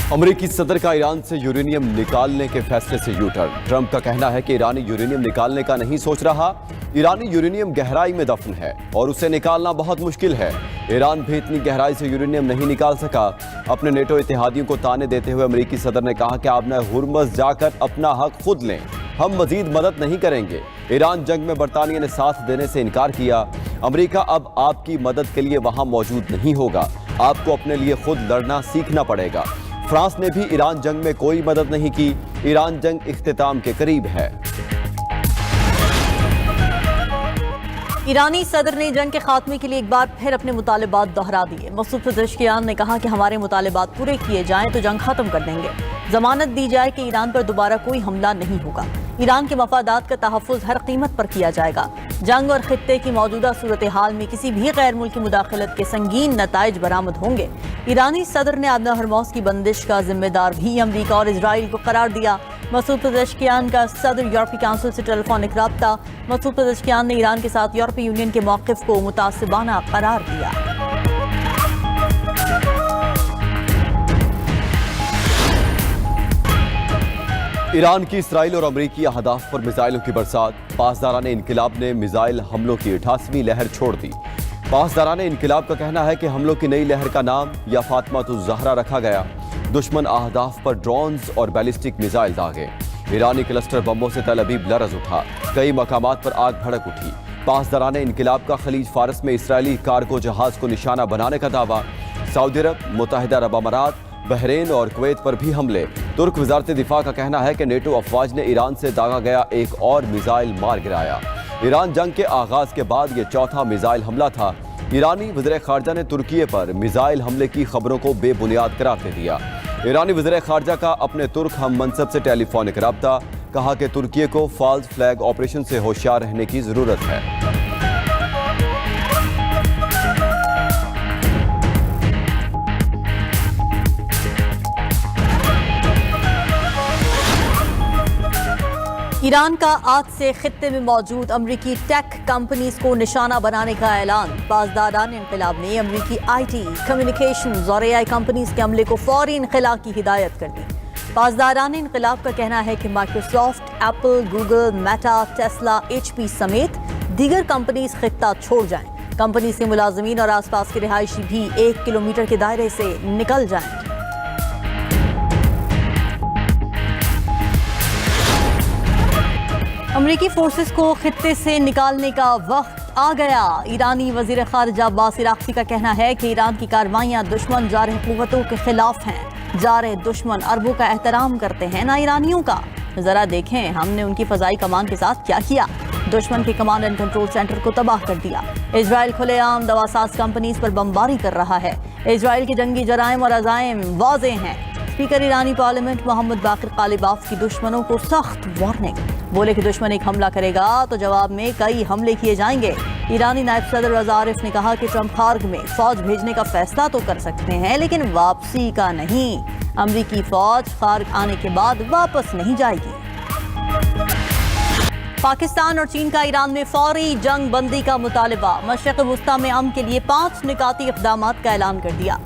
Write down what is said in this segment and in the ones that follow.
अमरीकी सदर का ईरान से यूरेनियम निकालने के फैसले से यू टर्न। ट्रंप का कहना है कि ईरानी यूरेनियम निकालने का नहीं सोच रहा। ईरानी यूरेनियम गहराई में दफन है और उसे निकालना बहुत मुश्किल है। ईरान भी इतनी गहराई से यूरेनियम नहीं निकाल सका। अपने नेटो इत्तेहादियों को ताने देते हुए अमरीकी सदर ने कहा कि आप न हुर्मज़ जाकर अपना हक खुद लें, हम मजीद मदद नहीं करेंगे। ईरान जंग में बरतानिया ने साथ देने से इनकार किया। अमरीका अब आपकी मदद के लिए वहां मौजूद नहीं होगा, आपको अपने लिए खुद लड़ना सीखना पड़ेगा। फ्रांस ने भी ईरान जंग में कोई मदद नहीं की। ईरान जंग इख्तिताम के करीब है। ईरानी सदर ने जंग के खात्मे के लिए एक बार फिर अपने मुतालिबात दोहरा दिए। मसूद पेज़ेश्कियान ने कहा कि हमारे मुतालिबात पूरे किए जाएं तो जंग खत्म कर देंगे। जमानत दी जाए कि ईरान पर दोबारा कोई हमला नहीं होगा। ईरान के मफादात का तहफ़्फ़ुज़ हर कीमत पर किया जाएगा। जंग और खित्ते की मौजूदा सूरत हाल में किसी भी गैर मुल्की मुदाखलत के संगीन नताइज बरामद होंगे। ईरानी सदर ने आबना हरमौज की बंदिश का जिम्मेदार भी अमरीका और इजराइल को करार दिया। मसूद पेज़ेश्कियान का सदर यूरोपीय काउंसिल से टेलीफोनिक राब्ता। मसूद पेज़ेश्कियान ने ईरान के साथ यूरोपीय यूनियन के मौक़िफ़ को मुतासिबाना करार दिया। ईरान की इसराइल और अमरीकी अहदाफ पर मिसाइलों की बरसात। पासदारान इनकिलाब ने मिसाइल हमलों की 88वीं लहर छोड़ दी। पासदारान इनकिलाब का कहना है कि हमलों की नई लहर का नाम या फातिमा-तुज़-ज़हरा रखा गया। दुश्मन अहदाफ पर ड्रोन्स और बैलिस्टिक मिसाइल दागे। ईरानी क्लस्टर बमों से तल अबीब लरज़ उठा। कई मकामात पर आग भड़क उठी। पासदारान इनकिलाब का खलीज फारस में इसराइली कार्गो जहाज को निशाना बनाने का दावा। सऊदी अरब, मुत्तहिदा अरब अमारात, बहरीन और कुवैत पर भी हमले। तुर्क वज़ारत दिफा का कहना है कि नेटो अफवाज ने ईरान से दागा गया एक और मिसाइल मार गिराया। ईरान जंग के आगाज के बाद ये चौथा मिसाइल हमला था। ईरानी वज़ीर ख़ारजा ने तुर्की पर मिसाइल हमले की खबरों को बेबुनियाद करार दे दिया। ईरानी वज़ीर ख़ारजा का अपने तुर्क हम मनसब से टेलीफोनिक राब्ता। कहा कि तुर्की को फॉल्स फ्लैग ऑपरेशन से होशियार रहने की ज़रूरत है। ईरान का आज से खित्ते में मौजूद अमरीकी टेक कंपनीज को निशाना बनाने का ऐलान। पासदारान इनक़िलाब ने अमरीकी IT, कम्युनिकेशंस और AI कंपनीज के अमले को फौरी इनख़ला की हिदायत कर दी। पासदारान इनक़िलाब का कहना है कि Microsoft, Apple, Google, Meta, Tesla, HP समेत दीगर कंपनीज खित्ता छोड़ जाएं। कंपनी के मुलाजमीन और आसपास के रिहायशी भी 1 किलोमीटर के दायरे से निकल जाएंगे। अमरीकी फोर्सेस को खित्ते से निकालने का वक्त आ गया। ईरानी वजीर खारजा अब्बास इराक़ची का कहना है कि ईरान की कार्रवाइयां दुश्मन जारह कुव्वतों के खिलाफ हैं। जारह दुश्मन अरबों का एहतराम करते हैं, ना ईरानियों का। जरा देखें हमने उनकी फजाई कमान के साथ क्या किया। दुश्मन के कमांड एंड कंट्रोल सेंटर को तबाह कर दिया। इजराइल खुलेआम दवासाज कंपनीज पर बमबारी कर रहा है। इजराइल के जंगी जराइम और अज़ाइम वाज़ेह हैं। स्पीकर ईरानी पार्लियामेंट मोहम्मद बाक़िर क़ालिबाफ की दुश्मनों को सख्त वार्निंग। बोले कि दुश्मन एक हमला करेगा तो जवाब में कई हमले किए जाएंगे। ईरानी नायब सदर रज़ा आरिफ ने कहा कि ट्रंप खार्ग में फौज भेजने का फैसला तो कर सकते हैं लेकिन वापसी का नहीं। अमरीकी फौज खार्ग आने के बाद वापस नहीं जाएगी। पाकिस्तान और चीन का ईरान में फौरी जंग बंदी का मुतालिबा। मशरिक़ वुस्ता में अमन के लिए 5 निकाती इक़दामात का ऐलान कर दिया।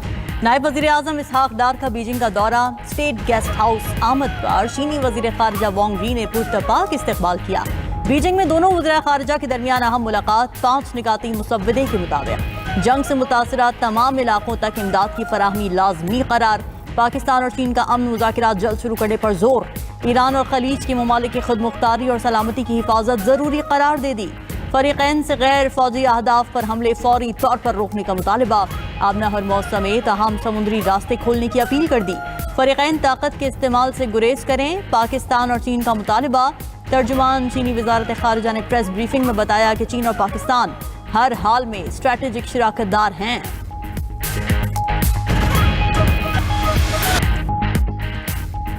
नायब वज़ीर आज़म इसहाक़ डार का बीजिंग का दौरा। स्टेट गेस्ट हाउस आमद पर चीनी वज़ीर ख़ारजा वांग यी ने पुरतपाक इस्तक़बाल किया। बीजिंग में दोनों वज़ीर ख़ारजा के दरमियान अहम मुलाकात। 5 निकाती मुसव्वदे के मुताबिक जंग से मुतासरा तमाम इलाकों तक इमदाद की फराहमी लाज़मी करार। पाकिस्तान और चीन का अमन मुज़ाकरात जल्द शुरू करने पर जोर। ईरान और खलीज के ममालिक की खुद मुख्तारी और सलामती की हिफाजत ज़रूरी करार दे दी। फरीक़ैन से गैर फौजी अहदाफ पर हमले फौरी तौर पर रोकने का मुतालिबा। आबना हरमौज समेत अहम समुद्री रास्ते खोलने की अपील कर दी। फरीक़ैन ताकत के इस्तेमाल से गुरेज करें। पाकिस्तान और चीन का मुतालिबा। तर्जुमान चीनी वज़ारत ख़ारजा ने प्रेस ब्रीफिंग में बताया कि चीन और पाकिस्तान हर हाल में स्ट्रैटेजिक शराकतदार हैं।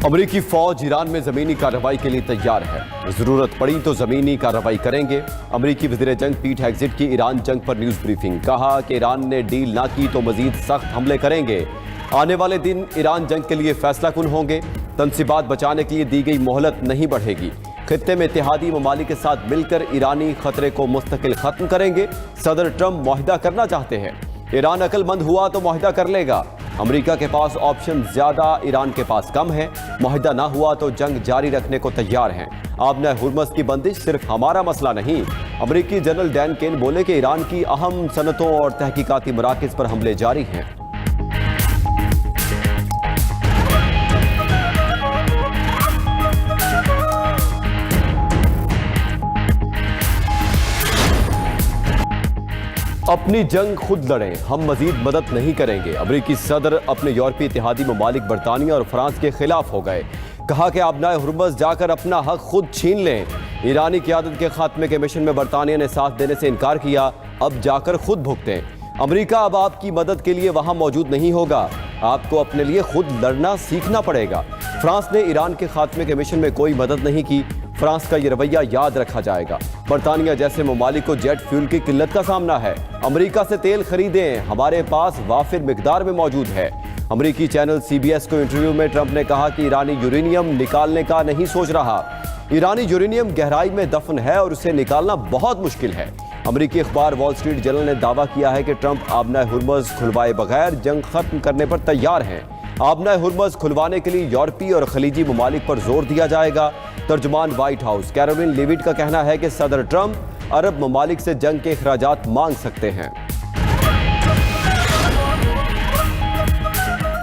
अमरीकी फौज ईरान में जमीनी कार्रवाई के लिए तैयार है। जरूरत पड़ी तो जमीनी कार्रवाई करेंगे। अमरीकी वज़ीर जंग पीट हेग्ज़िट की ईरान जंग पर न्यूज़ ब्रीफिंग। कहा कि ईरान ने डील ना की तो मजीद सख्त हमले करेंगे। आने वाले दिन ईरान जंग के लिए फैसला कुन होंगे। तनसीबात बचाने के लिए दी गई मोहलत नहीं बढ़ेगी। खित्ते में इत्तेहादी ममालिक के साथ मिलकर ईरानी खतरे को मुस्तकिल खत्म करेंगे। सदर ट्रंप मुआहिदा करना चाहते हैं। ईरान अक्लमंद हुआ तो मुआहिदा कर लेगा। امریکہ کے پاس آپشن زیادہ، ایران کے پاس کم ہے۔ معاہدہ نہ ہوا تو جنگ جاری رکھنے کو تیار ہیں۔ آبنہ ہرمز کی بندش صرف ہمارا مسئلہ نہیں۔ امریکی جنرل ڈین کین بولے کہ ایران کی اہم صنعتوں اور تحقیقاتی مراکز پر حملے جاری ہیں۔ اپنی جنگ خود لڑیں، ہم مزید مدد نہیں کریں گے۔ امریکی صدر اپنے یورپی اتحادی ممالک برطانیہ اور فرانس کے خلاف ہو گئے۔ کہا کہ آبنہ ہرمز جا کر اپنا حق خود چھین لیں۔ ایرانی قیادت کے خاتمے کے مشن میں برطانیہ نے ساتھ دینے سے انکار کیا، اب جا کر خود بھگتیں۔ امریکہ اب آپ کی مدد کے لیے وہاں موجود نہیں ہوگا، آپ کو اپنے لیے خود لڑنا سیکھنا پڑے گا۔ فرانس نے ایران کے خاتمے کے مشن میں کوئی مدد نہیں کی، فرانس کا یہ رویہ یاد رکھا جائے گا۔ برطانیہ جیسے ممالک کو جیٹ فیول کی قلت کا سامنا ہے، امریکہ سے تیل خریدیں، ہمارے پاس وافر مقدار میں موجود ہے۔ امریکی چینل سی بی ایس کو انٹرویو میں ٹرمپ نے کہا کہ ایرانی یورینیم نکالنے کا نہیں سوچ رہا۔ ایرانی یورینیم گہرائی میں دفن ہے اور اسے نکالنا بہت مشکل ہے۔ امریکی اخبار وال اسٹریٹ جرنل نے دعویٰ کیا ہے کہ ٹرمپ آبنہ ہرمز کھلوائے بغیر جنگ ختم کرنے پر تیار ہیں۔ آبنہ ہرمز کھلوانے کے لیے یورپی اور خلیجی ممالک پر زور دیا جائے گا۔ ترجمان وائٹ ہاؤس کیرولین لیوٹ کا کہنا ہے کہ صدر ٹرمپ عرب ممالک سے جنگ کے اخراجات مانگ سکتے ہیں۔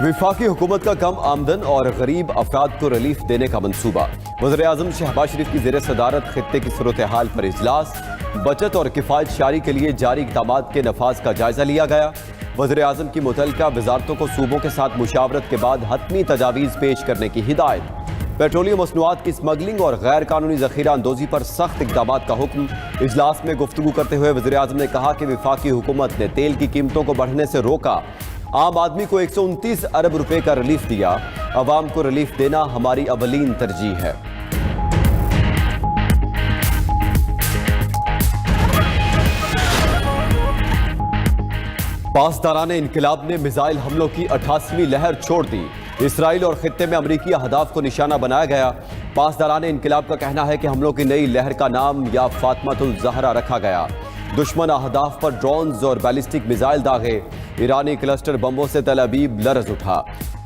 وفاقی حکومت کا کم آمدن اور غریب افراد کو ریلیف دینے کا منصوبہ۔ وزیر اعظم شہباز شریف کی زیر صدارت خطے کی صورتحال پر اجلاس، بچت اور کفایت شعاری کے لیے جاری اقدامات کے نفاذ کا جائزہ لیا گیا۔ وزیر اعظم کی متعلقہ وزارتوں کو صوبوں کے ساتھ مشاورت کے بعد حتمی تجاویز پیش کرنے کی ہدایت۔ پیٹرولیم مصنوعات کی اسمگلنگ اور غیر قانونی ذخیرہ اندوزی پر سخت اقدامات کا حکم۔ اجلاس میں گفتگو کرتے ہوئے وزیر اعظم نے کہا کہ وفاقی حکومت نے تیل کی قیمتوں کو بڑھنے سے روکا، عام آدمی کو 129 ارب روپے کا ریلیف دیا۔ عوام کو ریلیف دینا ہماری اولین ترجیح ہے۔ پاسداران انقلاب نے میزائل حملوں کی 88ویں لہر چھوڑ دی۔ اسرائیل اور خطے میں امریکی اہداف کو نشانہ بنایا گیا۔ پاسداران انقلاب کا کہنا ہے کہ حملوں کی نئی لہر کا نام یا فاطمۃ الزہرا رکھا گیا۔ دشمن اہداف پر ڈرونز اور بیلسٹک میزائل داغے۔ ایرانی کلسٹر بمبوں سے تل ابیب لرز اٹھا۔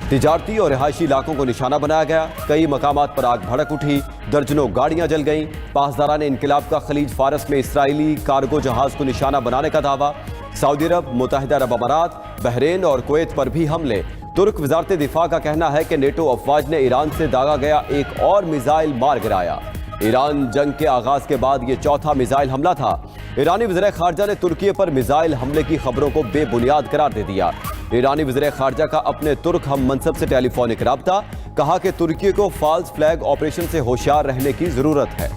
تجارتی اور رہائشی علاقوں کو نشانہ بنایا گیا۔ کئی مقامات پر آگ بھڑک اٹھی، درجنوں گاڑیاں جل گئیں۔ پاسداران انقلاب کا خلیج فارس میں اسرائیلی کارگو جہاز کو نشانہ بنانے کا دعویٰ۔ سعودی عرب، متحدہ عرب امارات، بحرین اور کویت پر بھی حملے۔ ترک وزارت دفاع کا کہنا ہے کہ نیٹو افواج نے ایران سے داغا گیا ایک اور میزائل مار گرایا۔ ایران جنگ کے آغاز کے بعد یہ چوتھا میزائل حملہ تھا۔ ایرانی وزیر خارجہ نے ترکی پر میزائل حملے کی خبروں کو بے بنیاد قرار دے دیا۔ ایرانی وزیر خارجہ کا اپنے ترک ہم منصب سے ٹیلی فونک رابطہ، کہا کہ ترکی کو فالس فلیگ آپریشن سے ہوشیار رہنے کی ضرورت ہے۔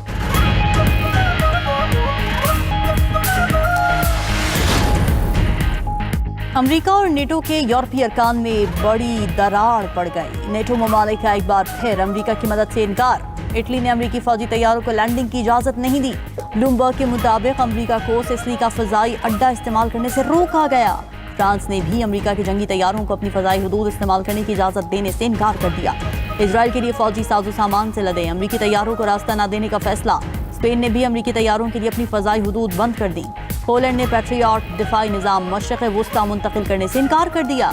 امریکہ اور نیٹو کے یورپی ارکان میں بڑی دراڑ پڑ گئی۔ نیٹو ممالک کا ایک بار پھر امریکہ کی مدد سے انکار۔ اٹلی نے امریکی فوجی طیاروں کو لینڈنگ کی اجازت نہیں دی۔ بلومبرگ کے مطابق امریکہ کو سسلی کا فضائی اڈہ استعمال کرنے سے روکا گیا۔ فرانس نے بھی امریکہ کے جنگی طیاروں کو اپنی فضائی حدود استعمال کرنے کی اجازت دینے سے انکار کر دیا۔ اسرائیل کے لیے فوجی ساز و سامان سے لدے امریکی طیاروں کو راستہ نہ دینے کا فیصلہ۔ اسپین نے بھی امریکی طیاروں کے لیے اپنی فضائی حدود بند کر دی۔ پولینڈ نے پیٹریاٹ دفاعی نظام مشرق وسطی منتقل کرنے سے انکار کر دیا۔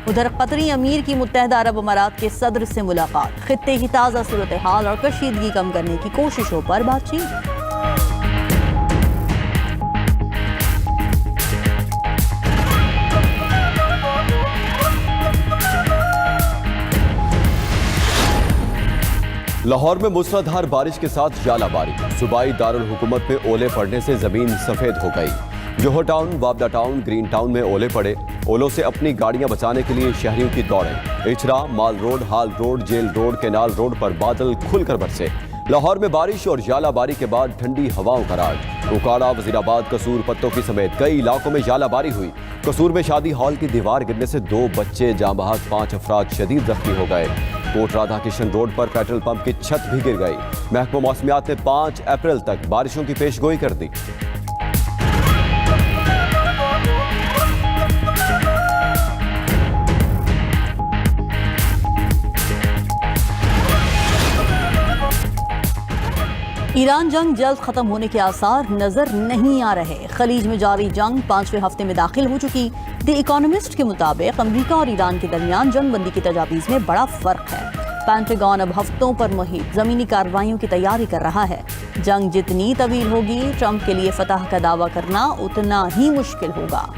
ادھر قطری امیر کی متحدہ عرب امارات کے صدر سے ملاقات، خطے کی تازہ صورتحال اور کشیدگی کم کرنے کی کوششوں پر بات چیت۔ لاہور میں موسلادھار بارش کے ساتھ ژالہ باری، صوبائی دارالحکومت میں اولے پڑنے سے زمین سفید ہو گئی۔ جوہر ٹاؤن، وابڈا ٹاؤن، گرین ٹاؤن میں اولے پڑے۔ اولوں سے اپنی گاڑیاں بچانے کے لیے شہریوں کی دوڑیں۔ Ichhra, mall road, hall road, jail road, canal road پر بادل کھل کر برسے۔ لاہور میں بارش اور ژالہ باری کے بعد ٹھنڈی ہواؤں کا راج۔ اوکاڑا، وزیر آباد، قصور، پتوں کی سمیت کئی علاقوں میں ژالہ باری ہوئی۔ قصور میں شادی ہال کی دیوار گرنے سے 2 بچے جاں بحق، 5 افراد شدید زخمی ہو گئے۔ کوٹ رادھا کرشن روڈ پر پیٹرول پمپ کی چھت بھی گر گئی۔ محکمہ موسمیات نے 5 اپریل تک بارشوں کی پیش گوئی کر دی۔ ईरान जंग जल्द खत्म होने के आसार नजर नहीं आ रहे। खलीज में जारी जंग 5वें हफ्ते में दाखिल हो चुकी। द इकोनॉमिस्ट के मुताबिक अमेरिका और ईरान के दरमियान जंग बंदी की तजावीज़ में बड़ा फर्क है। पेंटागन अब हफ्तों पर मुहित ज़मीनी कार्रवाइयों की तैयारी कर रहा है। जंग जितनी तवील होगी, ट्रंप के लिए फतह का दावा करना उतना ही मुश्किल होगा।